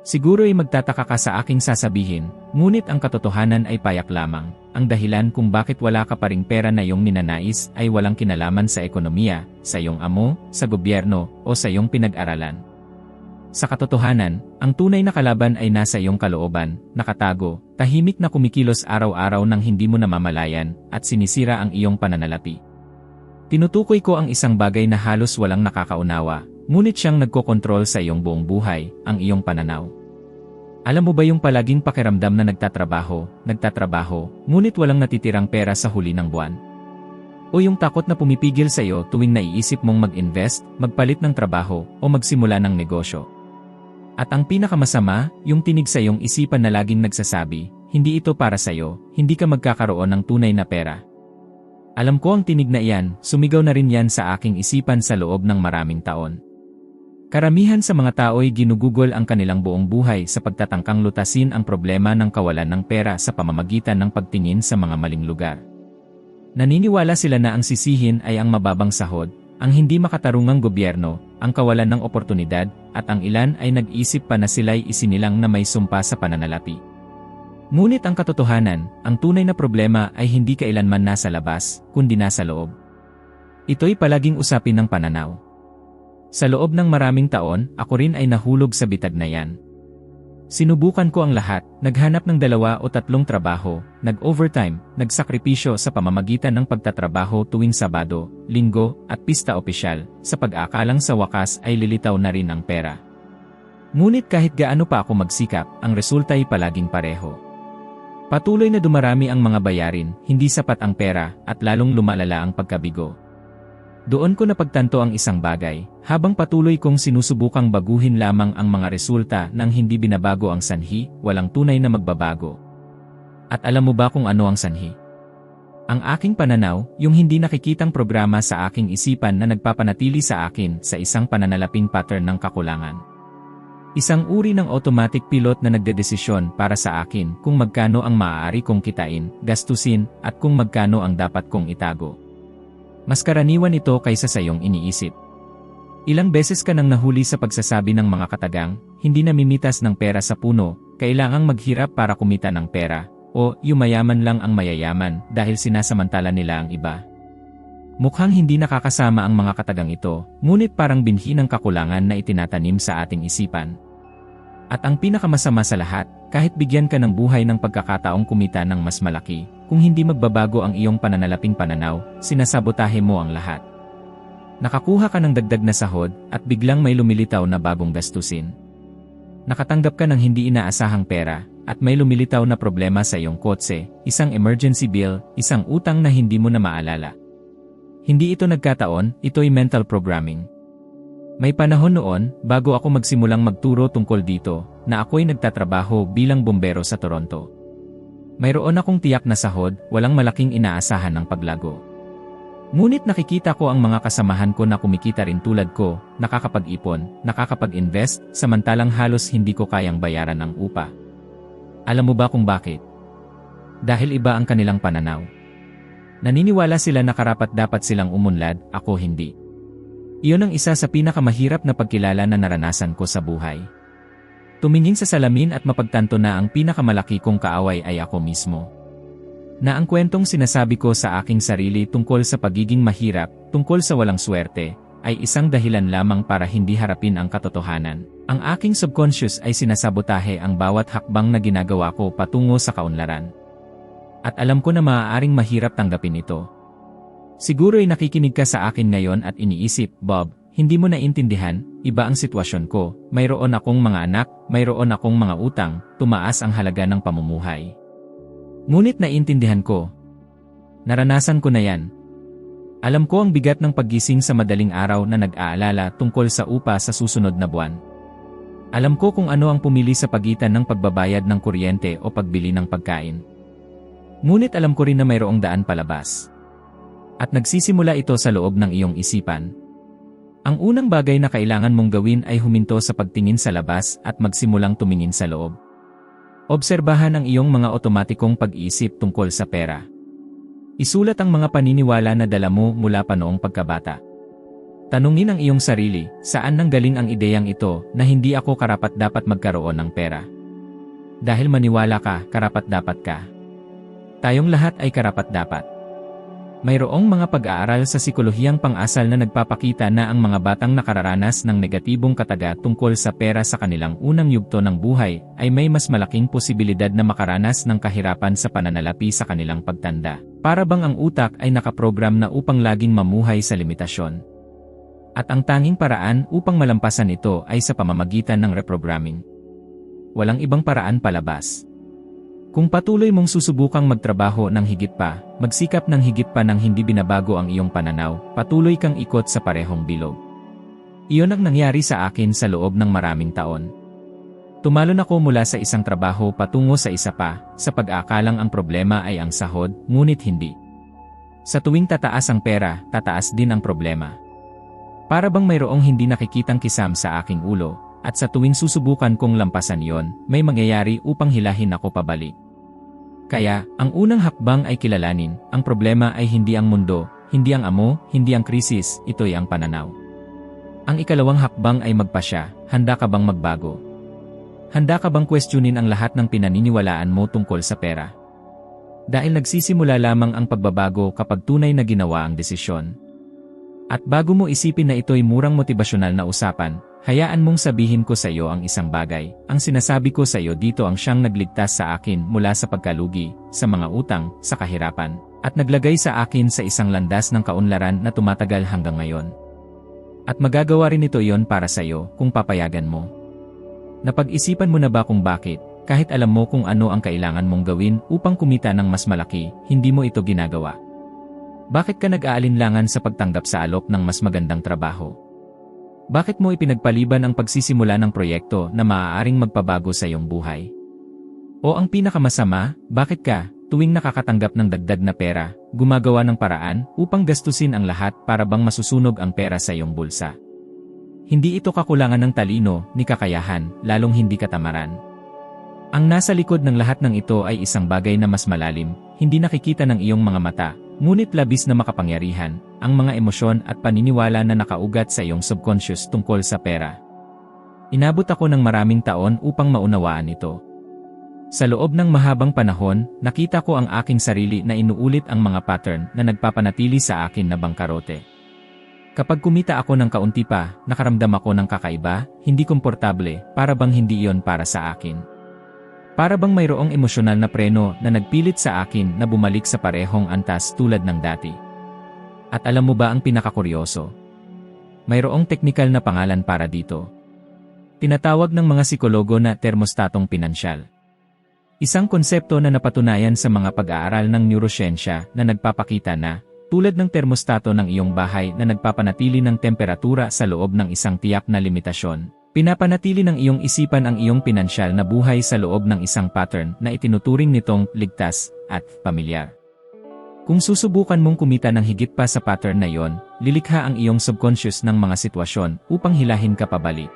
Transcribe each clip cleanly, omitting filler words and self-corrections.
Siguro ay magtataka ka sa aking sasabihin, ngunit ang katotohanan ay payak lamang. Ang dahilan kung bakit wala ka pa ring pera na iyong ninanais ay walang kinalaman sa ekonomiya, sa iyong amo, sa gobyerno, o sa iyong pinag-aralan. Sa katotohanan, ang tunay na kalaban ay nasa iyong kalooban, nakatago, tahimik na kumikilos araw-araw nang hindi mo namamalayan, at sinisira ang iyong pananalapi. Tinutukoy ko ang isang bagay na halos walang nakakaunawa, ngunit siyang nagkokontrol sa iyong buong buhay, ang iyong pananaw. Alam mo ba yung palaging pakiramdam na nagtatrabaho, ngunit walang natitirang pera sa huli ng buwan? O yung takot na pumipigil sa iyo tuwing naiisip mong mag-invest, magpalit ng trabaho, o magsimula ng negosyo? At ang pinakamasama, yung tinig sa iyong isipan na laging nagsasabi, hindi ito para sa iyo, hindi ka magkakaroon ng tunay na pera. Alam ko ang tinig na iyan, sumigaw na rin yan sa aking isipan sa loob ng maraming taon. Karamihan sa mga tao ay ginugugol ang kanilang buong buhay sa pagtatangkang lutasin ang problema ng kawalan ng pera sa pamamagitan ng pagtingin sa mga maling lugar. Naniniwala sila na ang sisihin ay ang mababang sahod, ang hindi makatarungang gobyerno, ang kawalan ng oportunidad, at ang ilan ay nag-isip pa na sila'y isinilang na may sumpa sa pananalapi. Ngunit ang katotohanan, ang tunay na problema ay hindi kailanman nasa labas, kundi nasa loob. Ito'y palaging usapin ng pananaw. Sa loob ng maraming taon, ako rin ay nahulog sa bitag na yan. Sinubukan ko ang lahat, naghanap ng 2 o 3 trabaho, nag-overtime, nagsakripisyo sa pamamagitan ng pagtatrabaho tuwing Sabado, Linggo, at pista opisyal, sa pag-aakalang sa wakas ay lilitaw na rin ang pera. Ngunit kahit gaano pa ako magsikap, ang resulta ay palaging pareho. Patuloy na dumarami ang mga bayarin, hindi sapat ang pera, at lalong lumalala ang pagkabigo. Doon ko napagtanto ang isang bagay, habang patuloy kong sinusubukang baguhin lamang ang mga resulta nang hindi binabago ang sanhi, walang tunay na magbabago. At alam mo ba kung ano ang sanhi? Ang aking pananaw, yung hindi nakikitang programa sa aking isipan na nagpapanatili sa akin sa isang pananalaping pattern ng kakulangan. Isang uri ng automatic pilot na nagdedesisyon para sa akin kung magkano ang maaari kong kitain, gastusin, at kung magkano ang dapat kong itago. Mas karaniwan ito kaysa sa iyong iniisip. Ilang beses ka nang nahuli sa pagsasabi ng mga katagang, hindi namimitas ng pera sa puno, kailangang maghirap para kumita ng pera, o yumayaman lang ang mayayaman dahil sinasamantala nila ang iba. Mukhang hindi nakakasama ang mga katagang ito, ngunit parang binhi ng kakulangan na itinatanim sa ating isipan. At ang pinakamasama sa lahat, kahit bigyan ka ng buhay ng pagkakataong kumita ng mas malaki, kung hindi magbabago ang iyong pananalaping pananaw, sinasabotahe mo ang lahat. Nakakuha ka ng dagdag na sahod, at biglang may lumilitaw na bagong gastusin. Nakatanggap ka ng hindi inaasahang pera, at may lumilitaw na problema sa iyong kotse, isang emergency bill, isang utang na hindi mo na maalala. Hindi ito nagkataon, ito'y mental programming. May panahon noon, bago ako magsimulang magturo tungkol dito, na ako'y nagtatrabaho bilang bombero sa Toronto. Mayroon akong tiyak na sahod, walang malaking inaasahan ng paglago. Ngunit nakikita ko ang mga kasamahan ko na kumikita rin tulad ko, nakakapag-ipon, nakakapag-invest, samantalang halos hindi ko kayang bayaran ang upa. Alam mo ba kung bakit? Dahil iba ang kanilang pananaw. Naniniwala sila na karapat-dapat silang umunlad, ako hindi. Iyon ang isa sa pinakamahirap na pagkilala na naranasan ko sa buhay. Tumingin sa salamin at mapagtanto na ang pinakamalaki kong kaaway ay ako mismo. Na ang kwentong sinasabi ko sa aking sarili tungkol sa pagiging mahirap, tungkol sa walang swerte, ay isang dahilan lamang para hindi harapin ang katotohanan. Ang aking subconscious ay sinasabotahe ang bawat hakbang na ginagawa ko patungo sa kaunlaran. At alam ko na maaaring mahirap tanggapin ito. Siguro'y nakikinig ka sa akin ngayon at iniisip, Bob, hindi mo naintindihan, iba ang sitwasyon ko, mayroon akong mga anak, mayroon akong mga utang, tumaas ang halaga ng pamumuhay. Ngunit naintindihan ko. Naranasan ko na yan. Alam ko ang bigat ng paggising sa madaling araw na nag-aalala tungkol sa upa sa susunod na buwan. Alam ko kung ano ang pumili sa pagitan ng pagbabayad ng kuryente o pagbili ng pagkain. Ngunit alam ko rin na mayroong daan palabas. At nagsisimula ito sa loob ng iyong isipan. Ang unang bagay na kailangan mong gawin ay huminto sa pagtingin sa labas at magsimulang tumingin sa loob. Obserbahan ang iyong mga otomatikong pag-iisip tungkol sa pera. Isulat ang mga paniniwala na dala mo mula pa noong pagkabata. Tanungin ang iyong sarili, saan nanggaling ang ideyang ito na hindi ako karapat-dapat magkaroon ng pera? Dahil maniwala ka, karapat-dapat ka. Tayong lahat ay karapat-dapat. Mayroong mga pag-aaral sa psikolohiyang pang-asal na nagpapakita na ang mga batang nakararanas ng negatibong kataga tungkol sa pera sa kanilang unang yugto ng buhay ay may mas malaking posibilidad na makaranas ng kahirapan sa pananalapi sa kanilang pagtanda. Para bang ang utak ay nakaprogram na upang laging mamuhay sa limitasyon. At ang tanging paraan upang malampasan ito ay sa pamamagitan ng reprogramming. Walang ibang paraan palabas. Kung patuloy mong susubukang magtrabaho ng higit pa, magsikap ng higit pa nang hindi binabago ang iyong pananaw, patuloy kang ikot sa parehong bilog. Iyon ang nangyari sa akin sa loob ng maraming taon. Tumalon ako mula sa isang trabaho patungo sa isa pa, sa pag-aakalang ang problema ay ang sahod, ngunit hindi. Sa tuwing tataas ang pera, tataas din ang problema. Para bang mayroong hindi nakikitang kisam sa aking ulo, at sa tuwing susubukan kong lampasan iyon, may mangyayari upang hilahin ako pabalik. Kaya, ang unang hakbang ay kilalanin, ang problema ay hindi ang mundo, hindi ang amo, hindi ang krisis, ito'y ang pananaw. Ang ikalawang hakbang ay magpasya, handa ka bang magbago? Handa ka bang questionin ang lahat ng pinaniniwalaan mo tungkol sa pera? Dahil nagsisimula lamang ang pagbabago kapag tunay na ginawa ang desisyon. At bago mo isipin na ito'y murang motibasyonal na usapan, hayaan mong sabihin ko sa iyo ang isang bagay. Ang sinasabi ko sa iyo dito ang siyang nagligtas sa akin mula sa pagkalugi, sa mga utang, sa kahirapan, at naglagay sa akin sa isang landas ng kaunlaran na tumatagal hanggang ngayon. At magagawa rin ito iyon para sa iyo kung papayagan mo. Napag-isipan mo na ba kung bakit, kahit alam mo kung ano ang kailangan mong gawin upang kumita ng mas malaki, hindi mo ito ginagawa? Bakit ka nag-aalinlangan sa pagtanggap sa alok ng mas magandang trabaho? Bakit mo ipinagpaliban ang pagsisimula ng proyekto na maaaring magpabago sa iyong buhay? O ang pinakamasama, bakit ka, tuwing nakakatanggap ng dagdag na pera, gumagawa ng paraan upang gastusin ang lahat para bang masusunog ang pera sa iyong bulsa? Hindi ito kakulangan ng talino, ni kakayahan, lalong hindi katamaran. Ang nasa likod ng lahat ng ito ay isang bagay na mas malalim, hindi nakikita ng iyong mga mata, ngunit labis na makapangyarihan, ang mga emosyon at paniniwala na nakaugat sa iyong subconscious tungkol sa pera. Inabot ako ng maraming taon upang maunawaan ito. Sa loob ng mahabang panahon, nakita ko ang aking sarili na inuulit ang mga pattern na nagpapanatili sa akin na bangkarote. Kapag kumita ako ng kaunti pa, nakaramdam ako ng kakaiba, hindi komportable, para bang hindi iyon para sa akin. Para bang mayroong emosyonal na preno na nagpilit sa akin na bumalik sa parehong antas tulad ng dati. At alam mo ba ang pinakakuryoso? Mayroong teknikal na pangalan para dito. Tinatawag ng mga psikologo na termostatong pinansyal. Isang konsepto na napatunayan sa mga pag-aaral ng neurosiyensya na nagpapakita na, tulad ng termostato ng iyong bahay na nagpapanatili ng temperatura sa loob ng isang tiyak na limitasyon, pinapanatili ng iyong isipan ang iyong pinansyal na buhay sa loob ng isang pattern na itinuturing nitong ligtas at pamilyar. Kung susubukan mong kumita ng higit pa sa pattern na iyon, lilikha ang iyong subconscious ng mga sitwasyon upang hilahin ka pabalik.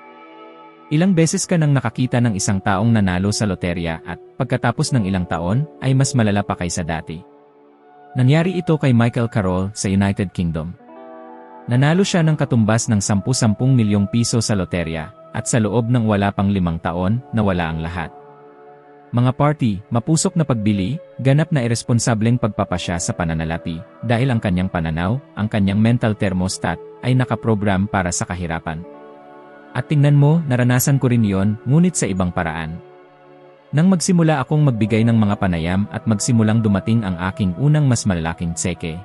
Ilang beses ka nang nakakita ng isang taong nanalo sa loterya at, pagkatapos ng ilang taon, ay mas malala pa kaysa dati. Nangyari ito kay Michael Carroll sa United Kingdom. Nanalo siya ng katumbas ng 10 milyong piso sa loterya, at sa loob ng wala pang 5 taon, nawala ang lahat. Mga party, mapusok na pagbili, ganap na iresponsableng pagpapasya sa pananalapi, dahil ang kanyang pananaw, ang kanyang mental thermostat, ay nakaprogram para sa kahirapan. At tingnan mo, naranasan ko rin yon, ngunit sa ibang paraan. Nang magsimula akong magbigay ng mga panayam at magsimulang dumating ang aking unang mas malalaking tseke,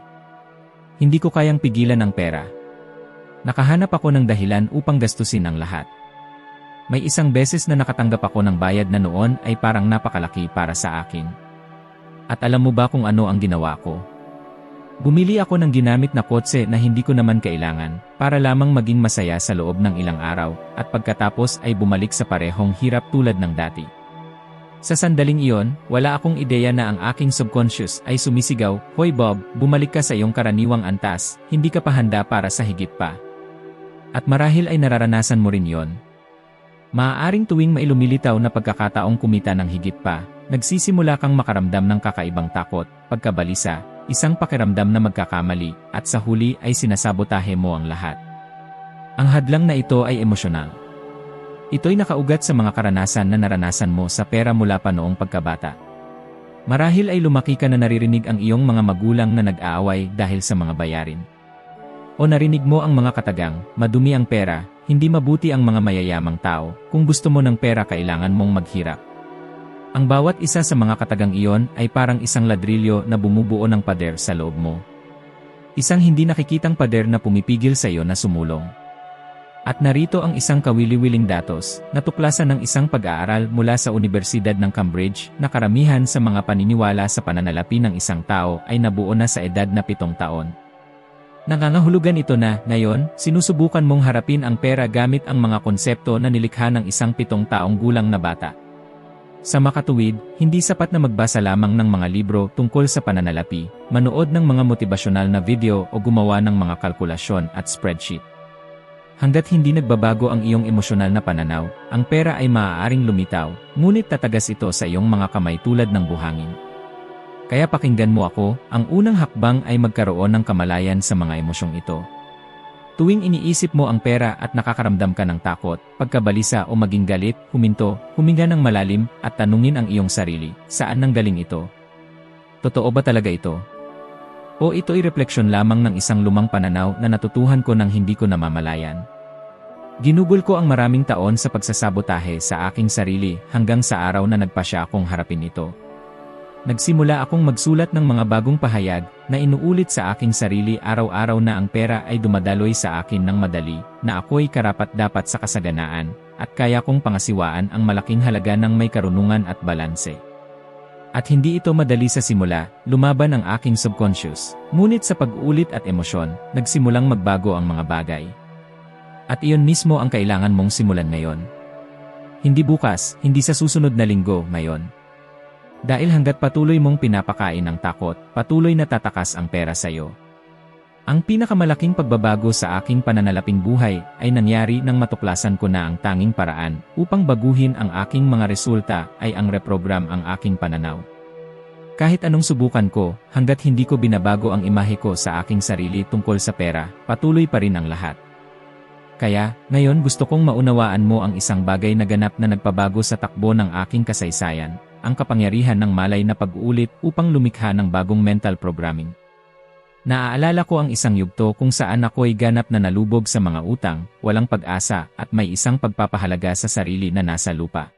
hindi ko kayang pigilan ang pera. Nakahanap ako ng dahilan upang gastusin ang lahat. May isang beses na nakatanggap ako ng bayad na noon ay parang napakalaki para sa akin. At alam mo ba kung ano ang ginawa ko? Bumili ako ng ginamit na kotse na hindi ko naman kailangan, para lamang maging masaya sa loob ng ilang araw, at pagkatapos ay bumalik sa parehong hirap tulad ng dati. Sa sandaling iyon, wala akong ideya na ang aking subconscious ay sumisigaw, "Hoy Bob, bumalik ka sa iyong karaniwang antas, hindi ka pa handa para sa higit pa." At marahil ay nararanasan mo rin yon. Maaaring tuwing may lumilitaw na pagkakataong kumita ng higit pa, nagsisimula kang makaramdam ng kakaibang takot, pagkabalisa, isang pakiramdam na magkakamali, at sa huli ay sinasabotahe mo ang lahat. Ang hadlang na ito ay emosyonal. Ito'y nakaugat sa mga karanasan na naranasan mo sa pera mula pa noong pagkabata. Marahil ay lumaki ka na naririnig ang iyong mga magulang na nag-aaway dahil sa mga bayarin. O narinig mo ang mga katagang, madumi ang pera, hindi mabuti ang mga mayayamang tao, kung gusto mo ng pera kailangan mong maghirap. Ang bawat isa sa mga katagang iyon ay parang isang ladrilyo na bumubuo ng pader sa loob mo. Isang hindi nakikitang pader na pumipigil sa iyo na sumulong. At narito ang isang kawili-wiling datos, natuklasan ng isang pag-aaral mula sa Universidad ng Cambridge na karamihan sa mga paniniwala sa pananalapi ng isang tao ay nabuo na sa edad na 7 taon. Nangangahulugan ito na, ngayon, sinusubukan mong harapin ang pera gamit ang mga konsepto na nilikha ng isang 7 taong gulang na bata. Sa makatuwid, hindi sapat na magbasa lamang ng mga libro tungkol sa pananalapi, manood ng mga motibasyonal na video o gumawa ng mga kalkulasyon at spreadsheet. Hanggat hindi nagbabago ang iyong emosyonal na pananaw, ang pera ay maaaring lumitaw, ngunit tatagas ito sa iyong mga kamay tulad ng buhangin. Kaya pakinggan mo ako, ang unang hakbang ay magkaroon ng kamalayan sa mga emosyong ito. Tuwing iniisip mo ang pera at nakakaramdam ka ng takot, pagkabalisa o maging galit, huminto, huminga ng malalim, at tanungin ang iyong sarili, saan nanggaling ito? Totoo ba talaga ito? O ito'y refleksyon lamang ng isang lumang pananaw na natutuhan ko nang hindi ko namamalayan? Ginugol ko ang maraming taon sa pagsasabotahe sa aking sarili hanggang sa araw na nagpasya akong harapin ito. Nagsimula akong magsulat ng mga bagong pahayag na inuulit sa aking sarili araw-araw na ang pera ay dumadaloy sa akin ng madali, na ako'y karapat-dapat sa kasaganaan, at kaya kong pangasiwaan ang malaking halaga ng may karunungan at balanse. At hindi ito madali sa simula, lumaban ang aking subconscious, ngunit sa pag-ulit at emosyon, nagsimulang magbago ang mga bagay. At iyon mismo ang kailangan mong simulan ngayon. Hindi bukas, hindi sa susunod na linggo, ngayon. Dahil hanggat patuloy mong pinapakain ng takot, patuloy na tatakas ang pera sa iyo. Ang pinakamalaking pagbabago sa aking pananalaping buhay ay nangyari nang matuklasan ko na ang tanging paraan upang baguhin ang aking mga resulta ay ang reprogram ang aking pananaw. Kahit anong subukan ko, hanggat hindi ko binabago ang imahe ko sa aking sarili tungkol sa pera, patuloy pa rin ang lahat. Kaya, ngayon gusto kong maunawaan mo ang isang bagay na ganap na nagpabago sa takbo ng aking kasaysayan, ang kapangyarihan ng malay na pag-uulit upang lumikha ng bagong mental programming. Naaalala ko ang isang yugto kung saan ako'y ganap na nalubog sa mga utang, walang pag-asa at may isang pagpapahalaga sa sarili na nasa lupa.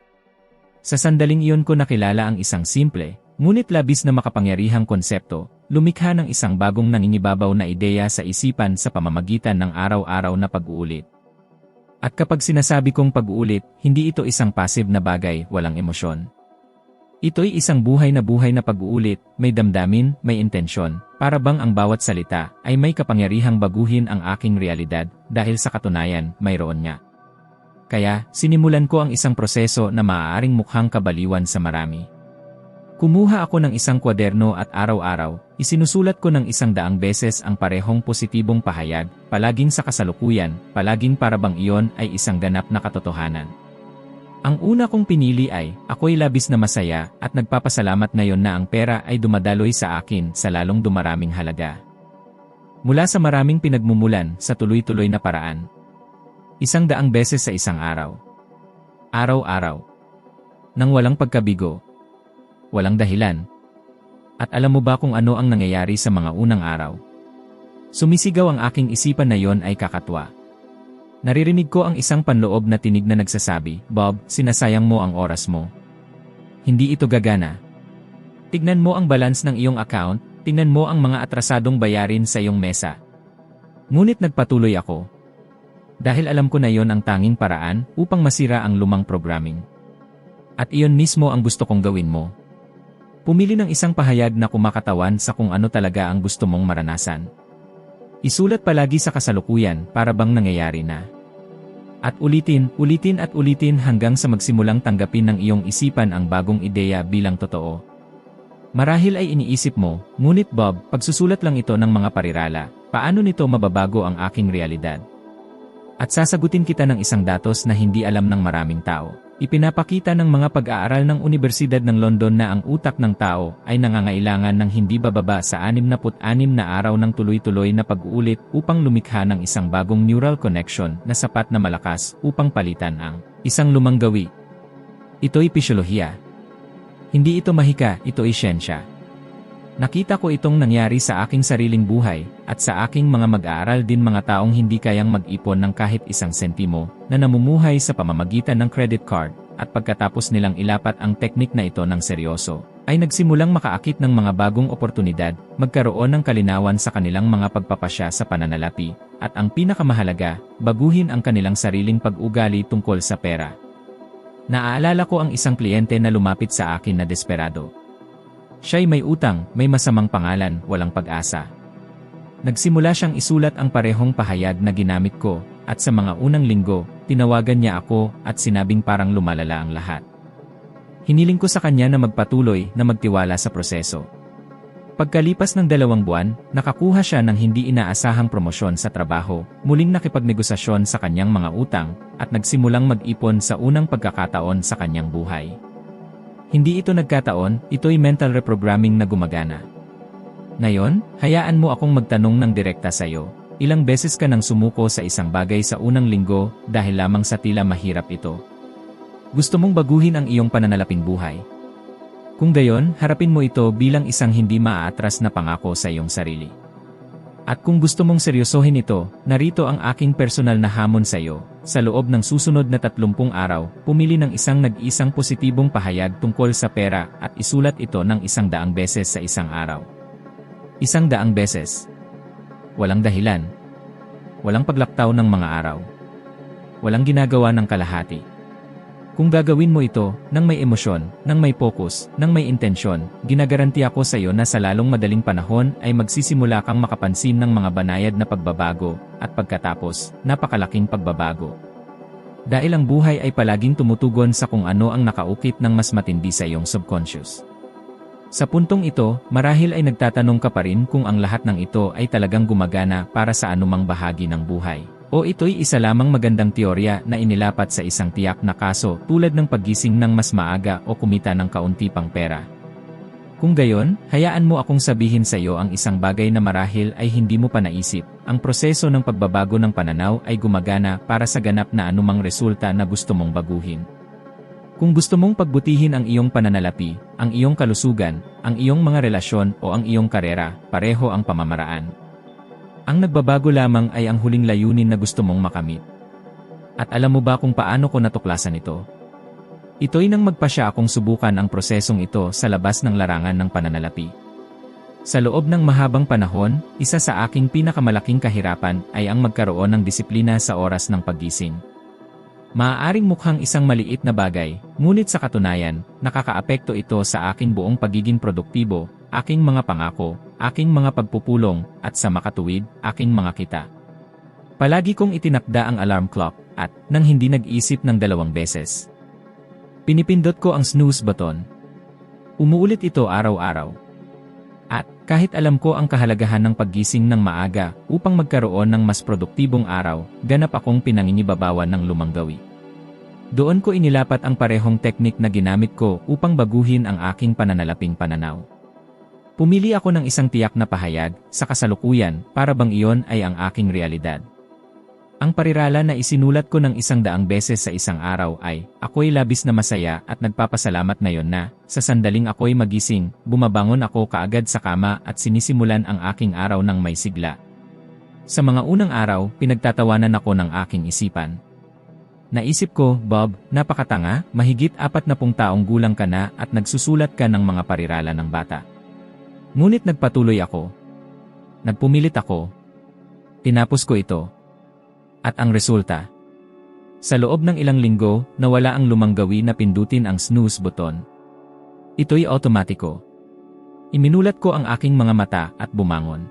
Sa sandaling iyon ko nakilala ang isang simple, ngunit labis na makapangyarihang konsepto, lumikha ng isang bagong nangingibabaw na ideya sa isipan sa pamamagitan ng araw-araw na pag-uulit. At kapag sinasabi kong pag-uulit, hindi ito isang passive na bagay, walang emosyon. Ito'y isang buhay na pag-uulit, may damdamin, may intensyon, para bang ang bawat salita ay may kapangyarihang baguhin ang aking realidad dahil sa katunayan, mayroon nga. Kaya, sinimulan ko ang isang proseso na maaaring mukhang kabaliwan sa marami. Kumuha ako ng isang kwaderno at araw-araw, isinusulat ko ng 100 beses ang parehong positibong pahayag, palaging sa kasalukuyan, palaging para bang iyon ay isang ganap na katotohanan. Ang una kong pinili ay, ako'y labis na masaya at nagpapasalamat ngayon na ang pera ay dumadaloy sa akin sa lalong dumaraming halaga. Mula sa maraming pinagmumulan sa tuloy-tuloy na paraan. 100 beses sa isang araw. Araw-araw. Nang walang pagkabigo. Walang dahilan. At alam mo ba kung ano ang nangyayari sa mga unang araw? Sumisigaw ang aking isipan na yon ay kakatwa. Naririnig ko ang isang panloob na tinig na nagsasabi, Bob, sinasayang mo ang oras mo. Hindi ito gagana. Tignan mo ang balance ng iyong account, tingnan mo ang mga atrasadong bayarin sa iyong mesa. Ngunit nagpatuloy ako. Dahil alam ko na yon ang tanging paraan upang masira ang lumang programming. At iyon mismo ang gusto kong gawin mo. Pumili ng isang pahayag na kumakatawan sa kung ano talaga ang gusto mong maranasan. Isulat palagi sa kasalukuyan para bang nangyayari na. At ulitin at ulitin hanggang sa magsimulang tanggapin ng iyong isipan ang bagong ideya bilang totoo. Marahil ay iniisip mo, ngunit Bob, pagsusulat lang ito ng mga parirala, paano nito mababago ang aking realidad? At sasagutin kita ng isang datos na hindi alam ng maraming tao. Ipinapakita ng mga pag-aaral ng Unibersidad ng London na ang utak ng tao ay nangangailangan ng hindi bababa sa 66 na araw ng tuloy-tuloy na pag-uulit upang lumikha ng isang bagong neural connection na sapat na malakas upang palitan ang isang lumang gawi. Ito'y pisyolohiya. Hindi ito mahika, ito'y siyensya. Nakita ko itong nangyari sa aking sariling buhay, at sa aking mga mag-aaral din mga taong hindi kayang mag-ipon ng kahit isang sentimo, na namumuhay sa pamamagitan ng credit card, at pagkatapos nilang ilapat ang teknik na ito ng seryoso, ay nagsimulang makaakit ng mga bagong oportunidad, magkaroon ng kalinawan sa kanilang mga pagpapasya sa pananalapi, at ang pinakamahalaga, baguhin ang kanilang sariling pag-ugali tungkol sa pera. Naaalala ko ang isang kliyente na lumapit sa akin na desperado. Siya'y may utang, may masamang pangalan, walang pag-asa. Nagsimula siyang isulat ang parehong pahayag na ginamit ko, at sa mga unang linggo, tinawagan niya ako at sinabing parang lumalala ang lahat. Hiniling ko sa kanya na magpatuloy na magtiwala sa proseso. Pagkalipas ng 2 buwan, nakakuha siya ng hindi inaasahang promosyon sa trabaho, muling nakipagnegosasyon sa kanyang mga utang, at nagsimulang mag-ipon sa unang pagkakataon sa kanyang buhay. Hindi ito nagkataon, ito'y mental reprogramming na gumagana. Ngayon, hayaan mo akong magtanong ng direkta sa iyo. Ilang beses ka nang sumuko sa isang bagay sa unang linggo dahil lamang sa tila mahirap ito? Gusto mong baguhin ang iyong pananalaping buhay? Kung gayon, harapin mo ito bilang isang hindi maaatras na pangako sa iyong sarili. At kung gusto mong seryosohin ito, narito ang aking personal na hamon sa iyo. Sa loob ng susunod na 30 araw, pumili ng isang nag-isang positibong pahayag tungkol sa pera at isulat ito ng 100 beses sa isang araw. 100 beses. Walang dahilan. Walang paglaktaw ng mga araw. Walang ginagawa ng kalahati. Kung gagawin mo ito, nang may emosyon, nang may focus, nang may intensyon, ginagaranti ako sa iyo na sa lalong madaling panahon ay magsisimula kang makapansin ng mga banayad na pagbabago, at pagkatapos, napakalaking pagbabago. Dahil ang buhay ay palaging tumutugon sa kung ano ang nakaukit ng mas matindi sa iyong subconscious. Sa puntong ito, marahil ay nagtatanong ka pa rin kung ang lahat ng ito ay talagang gumagana para sa anumang bahagi ng buhay. O ito'y isa lamang magandang teorya na inilapat sa isang tiyak na kaso tulad ng paggising ng mas maaga o kumita ng kaunti pang pera. Kung gayon, hayaan mo akong sabihin sa iyo ang isang bagay na marahil ay hindi mo pa naisip. Ang proseso ng pagbabago ng pananaw ay gumagana para sa ganap na anumang resulta na gusto mong baguhin. Kung gusto mong pagbutihin ang iyong pananalapi, ang iyong kalusugan, ang iyong mga relasyon o ang iyong karera, pareho ang pamamaraan. Ang nagbabago lamang ay ang huling layunin na gusto mong makamit. At alam mo ba kung paano ko natuklasan ito? Ito'y nang magpasya akong subukan ang prosesong ito sa labas ng larangan ng pananalapi. Sa loob ng mahabang panahon, isa sa aking pinakamalaking kahirapan ay ang magkaroon ng disiplina sa oras ng paggising. Maaaring mukhang isang maliit na bagay, ngunit sa katunayan, nakakaapekto ito sa aking buong pagiging produktibo, aking mga pangako, aking mga pagpupulong, at sa makatuwid, aking mga kita. Palagi kong itinakda ang alarm clock, at, nang hindi nag-isip ng 2 beses, pinipindot ko ang snooze button. Umuulit ito araw-araw. At, kahit alam ko ang kahalagahan ng paggising ng maaga upang magkaroon ng mas produktibong araw, ganap akong pinanginibabawan ng lumang gawi. Doon ko inilapat ang parehong teknik na ginamit ko upang baguhin ang aking pananalaping pananaw. Pumili ako ng isang tiyak na pahayag, sa kasalukuyan, para bang iyon ay ang aking realidad. Ang parirala na isinulat ko ng 100 beses sa isang araw ay, ako'y labis na masaya at nagpapasalamat ngayon na, sa sandaling ako'y magising, bumabangon ako kaagad sa kama at sinisimulan ang aking araw ng may sigla. Sa mga unang araw, pinagtatawanan ako ng aking isipan. Naisip ko, Bob, napakatanga, mahigit 40 taong gulang ka na at nagsusulat ka ng mga parirala ng bata. Ngunit nagpatuloy ako. Nagpumilit ako. Tinapos ko ito. At ang resulta? Sa loob ng ilang linggo, nawala ang lumang gawi na pindutin ang snooze button. Ito'y automatiko. Iminulat ko ang aking mga mata at bumangon.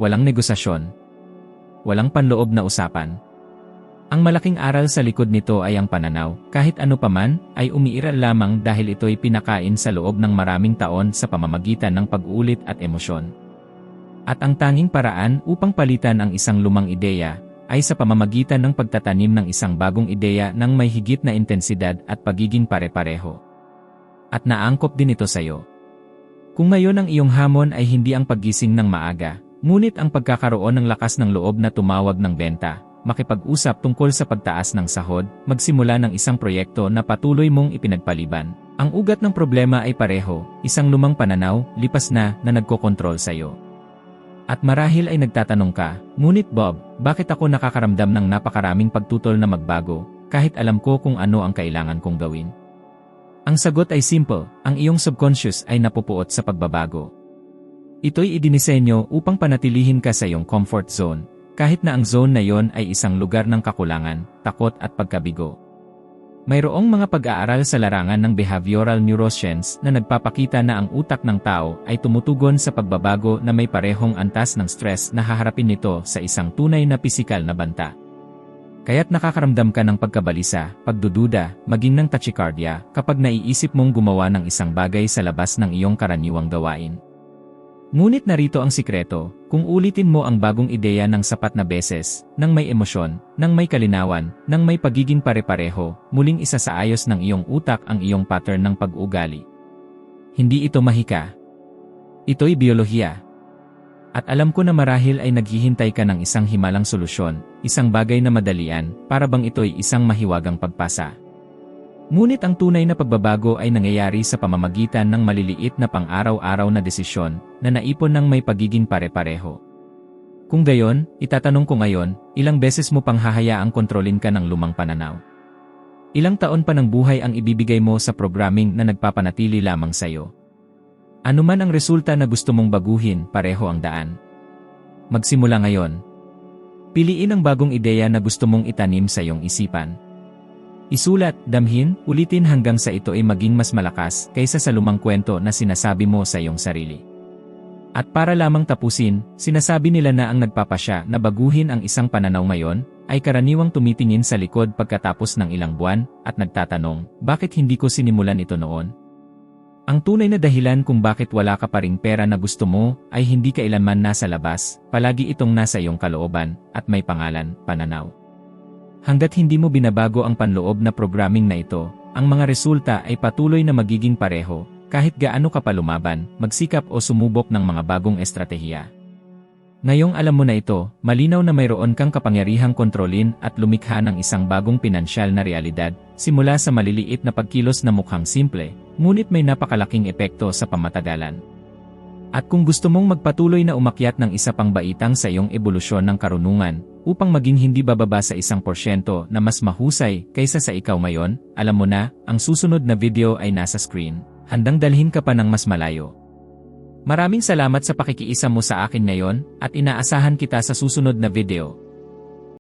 Walang negosasyon. Walang panloob na usapan. Ang malaking aral sa likod nito ay ang pananaw, kahit ano paman, ay umiiral lamang dahil ito'y pinakain sa loob ng maraming taon sa pamamagitan ng pag-uulit at emosyon. At ang tanging paraan upang palitan ang isang lumang ideya, ay sa pamamagitan ng pagtatanim ng isang bagong ideya ng may higit na intensidad at pagiging pare-pareho. At naangkop din ito sa iyo. Kung ngayon ang iyong hamon ay hindi ang paggising ng maaga, ngunit ang pagkakaroon ng lakas ng loob na tumawag ng benta, makipag-usap tungkol sa pagtaas ng sahod, magsimula ng isang proyekto na patuloy mong ipinagpaliban, ang ugat ng problema ay pareho, isang lumang pananaw, lipas na nagkokontrol sa iyo. At marahil ay nagtatanong ka, ngunit Bob, bakit ako nakakaramdam ng napakaraming pagtutol na magbago, kahit alam ko kung ano ang kailangan kong gawin? Ang sagot ay simple, ang iyong subconscious ay napupuot sa pagbabago. Ito'y idinisenyo upang panatilihin ka sa iyong comfort zone, kahit na ang zone na yon ay isang lugar ng kakulangan, takot at pagkabigo. Mayroong mga pag-aaral sa larangan ng behavioral neuroscience na nagpapakita na ang utak ng tao ay tumutugon sa pagbabago na may parehong antas ng stress na haharapin nito sa isang tunay na pisikal na banta. Kaya't nakakaramdam ka ng pagkabalisa, pagdududa, maging ng tachycardia kapag naiisip mong gumawa ng isang bagay sa labas ng iyong karaniwang gawain. Ngunit narito ang sikreto, kung ulitin mo ang bagong ideya ng sapat na beses, nang may emosyon, nang may kalinawan, nang may pagiging pare-pareho, muling isasaayos ng iyong utak ang iyong pattern ng pag-uugali. Hindi ito mahika. Ito'y biyolohiya. At alam ko na marahil ay naghihintay ka ng isang himalang solusyon, isang bagay na madalian, para bang ito'y isang mahiwagang pagpasa. Ngunit ang tunay na pagbabago ay nangyayari sa pamamagitan ng maliliit na pang-araw-araw na desisyon na naipon ng may pagiging pare-pareho. Kung gayon, itatanong ko ngayon, ilang beses mo pang hahayaang kontrolin ka ng lumang pananaw? Ilang taon pa ng buhay ang ibibigay mo sa programming na nagpapanatili lamang sa iyo? Ano man ang resulta na gusto mong baguhin, pareho ang daan. Magsimula ngayon. Piliin ang bagong ideya na gusto mong itanim sa iyong isipan. Isulat, damhin, ulitin hanggang sa ito ay maging mas malakas kaysa sa lumang kwento na sinasabi mo sa iyong sarili. At para lamang tapusin, sinasabi nila na ang nagpapasya na baguhin ang isang pananaw ngayon ay karaniwang tumitingin sa likod pagkatapos ng ilang buwan at nagtatanong, bakit hindi ko sinimulan ito noon? Ang tunay na dahilan kung bakit wala ka pa ring pera na gusto mo ay hindi kailanman nasa labas, palagi itong nasa iyong kalooban at may pangalan, pananaw. Hanggat hindi mo binabago ang panloob na programming na ito, ang mga resulta ay patuloy na magiging pareho, kahit gaano ka pa lumaban, magsikap o sumubok ng mga bagong estratehiya. Ngayong alam mo na ito, malinaw na mayroon kang kapangyarihang kontrolin at lumikha ng isang bagong pinansyal na realidad, simula sa maliliit na pagkilos na mukhang simple, ngunit may napakalaking epekto sa pamatagalan. At kung gusto mong magpatuloy na umakyat ng isa pang baitang sa iyong ebolusyon ng karunungan, upang maging hindi bababa sa 1% na mas mahusay kaysa sa ikaw ngayon, alam mo na, ang susunod na video ay nasa screen, handang dalhin ka pa ng mas malayo. Maraming salamat sa pakikiisa mo sa akin ngayon, at inaasahan kita sa susunod na video.